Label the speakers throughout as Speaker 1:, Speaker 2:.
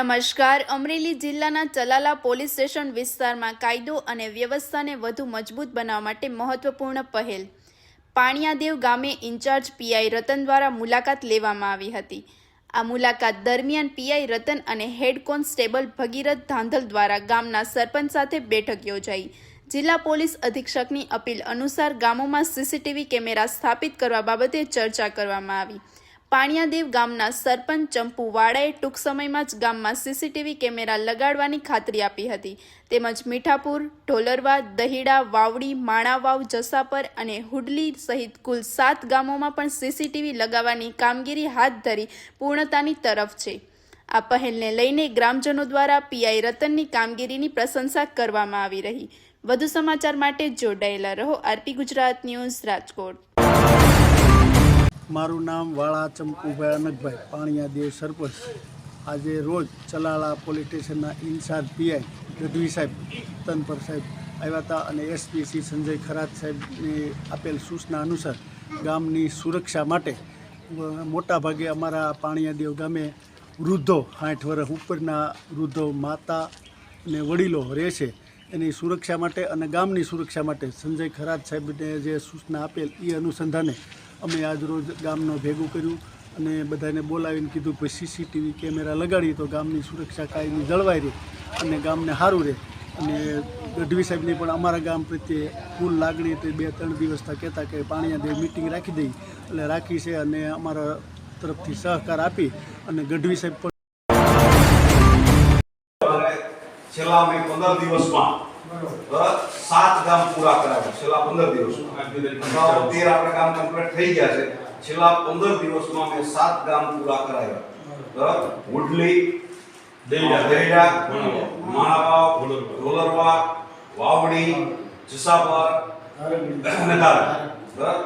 Speaker 1: નમસ્કાર. અમરેલી જિલ્લાના Chalala police station વિસ્તારમાં કાયદો અને વ્યવસ્થાને વધુ મજબૂત બનાવવા માટે મહત્વપૂર્ણ પહેલ. પાણિયાદેવ ગામે ઇન્ચાર્જ પીઆઈ રતન દ્વારા મુલાકાત લેવામાં આવી હતી. આ મુલાકાત દરમિયાન પીઆઈ રતન અને હેડ કોન્સ્ટેબલ ભગીરથ ધાંધલ દ્વારા ગામના સરપંચ સાથે બેઠક યોજાઈ. જિલ્લા પોલીસ અધિક્ષકની અપીલ અનુસાર ગામોમાં સીસીટીવી કેમેરા સ્થાપિત કરવા બાબતે ચર્ચા કરવામાં આવી. પાણિયાદેવ ગામના સરપંચ ચંપુ વાળાએ ટૂંક સમયમાં જ ગામમાં સીસીટીવી કેમેરા લગાડવાની ખાતરી આપી હતી. તેમજ મીઠાપુર, ઢોલરવા, દહીડા, વાવડી, માણાવાવ, જસાપર અને હુડલી સહિત કુલ 7 ગામોમાં પણ સીસીટીવી લગાવવાની કામગીરી હાથ ધરી પૂર્ણતાની તરફ છે. આ પહેલને લઈને ગ્રામજનો દ્વારા પીઆઈ રતનની કામગીરીની પ્રશંસા કરવામાં આવી રહી. વધુ સમાચાર માટે જોડાયેલા રહો. RP Gujarat news, Rajkot.
Speaker 2: મારું નામ વાળા ચંપુભાઈ અનકભાઈ, પાણિયાદેવ સરપંચ. આજે રોજ ચલાલા પોલીસ સ્ટેશનના ઇન્ચાર્જ પીઆઈ ગઢવી સાહેબ, તનપર સાહેબ આવ્યા હતા અને એસપી શ્રી સંજય ખરાત સાહેબની આપેલ સૂચના અનુસાર ગામની સુરક્ષા માટે મોટાભાગે અમારા પાણિયાદેવ ગામે વૃદ્ધો 60 વર્ષ ઉપરના વૃદ્ધો, માતા અને વડીલો રહે છે. એની સુરક્ષા માટે અને ગામની સુરક્ષા માટે સંજય ખરાત સાહેબને જે સૂચના આપેલ એ અનુસંધાને અમે આજ રોજ ગામનો ભેગું કર્યું અને બધાને બોલાવીને કીધું કે સીસીટીવી કેમેરા લગાડીએ તો ગામની સુરક્ષા કાયમી જળવાઈ રહે અને ગામને સારું રહે. અને ગઢવી સાહેબની પણ અમારા ગામ પ્રત્યે ફૂલ લાગણી હતી. 2-3 દિવસથી કહેતા કે પાણિયાદેવ મિટિંગ રાખી દઈ એટલે રાખી છે અને અમારા તરફથી સહકાર આપી અને ગઢવી સાહેબ પણ
Speaker 3: છેલ્લા 15 દિવસમાં 7 ગામ પૂરા કરાવ્યા. છેલ્લા 15 દિવસમાં 13 આપણે ગામ કમ્પ્લીટ થઈ ગયા છે. છેલ્લા 15 દિવસમાં મેં 7 ગામ પૂરા કરાવ્યા. હુડલી, દહીડા, માણાવાવ, ઢોલરવા, વાવડી, જસાપર અને ધારા.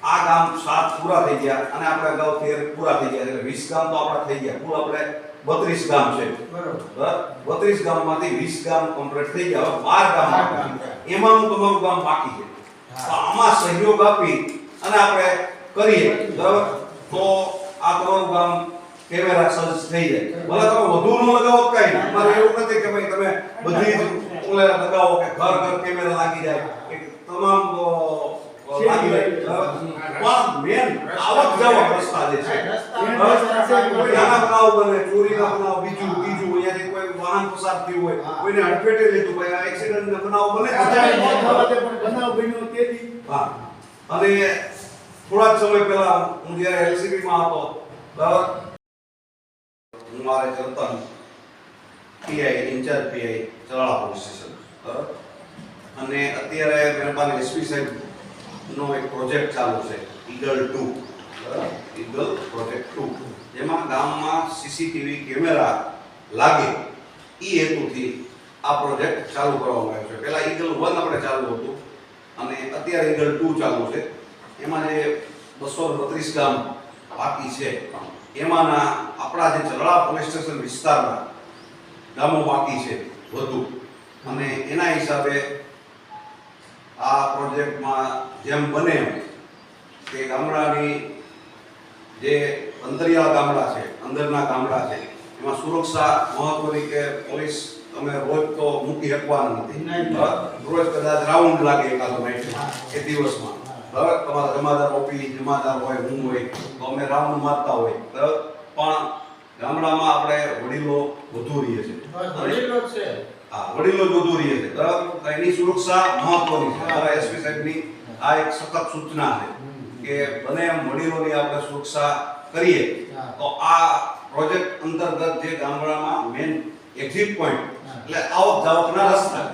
Speaker 3: આ ગામ 7 પૂરા થઈ ગયા અને આપણે અગાઉ 13 પૂરા થઈ ગયા એટલે 20 ગામ તો આપણા થઈ ગયા. કુલ આપણે 32 ગામ છે. બરાબર, 32 ગામમાંથી 20 ગામ કમ્પ્લીટ થઈ ગયા. હવે 12 ગામ બાકી. એમાંનું તમારું ગામ બાકી છે. તો આમાં સહયોગ આપી અને આપણે કરીએ બરાબર તો આ તમારું ગામ કેમેરા સજ્જ થઈ જાય. ભલે તમે વધુ ન લગાવો કઈ નહીં. મારે એવું નથી કે ભાઈ તમે બધી જ ઓલે લગાવો કે ઘર ઘર કેમેરા લાગી જાય કે તમામ લાગી જાય. પણ મેન આવક જાવક રસ્તા જે છે નાના બનાવ બને, ચોરીના બનાવ, બીજું અહીંયાથી કોઈ વાહન પસાર થયું હોય, કોઈને અડફેટે લીધું, કોઈ એક્સિડન્ટ ના બનાવ બને
Speaker 2: બનાવ બન્યો તેથી.
Speaker 3: હા, અને થોડા જ સમય પહેલા હું જ્યારે એલસીબી માં હતો બરાબર, હું મારે જનતા PI incharge PI Chalala police station બરાબર, અને અત્યારે મહેરબાની એસપી સાહેબ નો એક પ્રોજેક્ટ ચાલુ છે ઈગલ 2 બરાબર, ઈગલ પ્રોજેક્ટ 2 જેમાં ગામમાં સીસીટીવી કેમેરા લાગે એ હેતુથી આ પ્રોજેક્ટ ચાલુ કરવામાં આવ્યો છે. પહેલા ઈગલ 1 આપણે ચાલુ હતું અને અત્યારે ઈગલ 2 ચાલુ છે. એમાં જે 232 ગામ બાકી છે એમાંના આપણા જે ચલાલા પોલીસ સ્ટેશન વિસ્તારના ગામો બાકી છે વધુ, અને એના હિસાબે આ પ્રોજેક્ટમાં જેમ બને કે ગામડાની જે અંતરિયાળ ગામડા છે, અંદરના ગામડા છે, એમાં સુરક્ષા મહત્વની કે પોલીસ તમે રોજ તો મૂકી શકવાના નથી. રોજ કદાચ રાઉન્ડ લાગે એકાદો નાઈટ કે દિવસમાં બરાબર, તમારા જમાદાર ઓપી જમાદાર હોય, હું હોય તો અમે રાઉન્ડ મારતા હોય બરાબર. પણ ગામડામાં આપણે વડીલો વધુ રહીએ છીએ. હા, વડીલો વધુ રહીએ છે બરાબર. એની સુરક્ષા મહત્વની છે. અમારા એસપી સાહેબની આ એક સખત સૂચના છે કે બને એમ વડીલોની આપણે સુરક્ષા કરીએ તો આ પ્રોજેક્ટ અંતર્ગત જે ગામડામાં મેન એક્ઝિટ પોઈન્ટ એટલે આવક જાવકના રસ્તા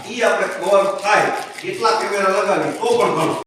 Speaker 3: એ આપણે કવર થાય એટલા કેમેરા લગાવી તો પણ ઘણું.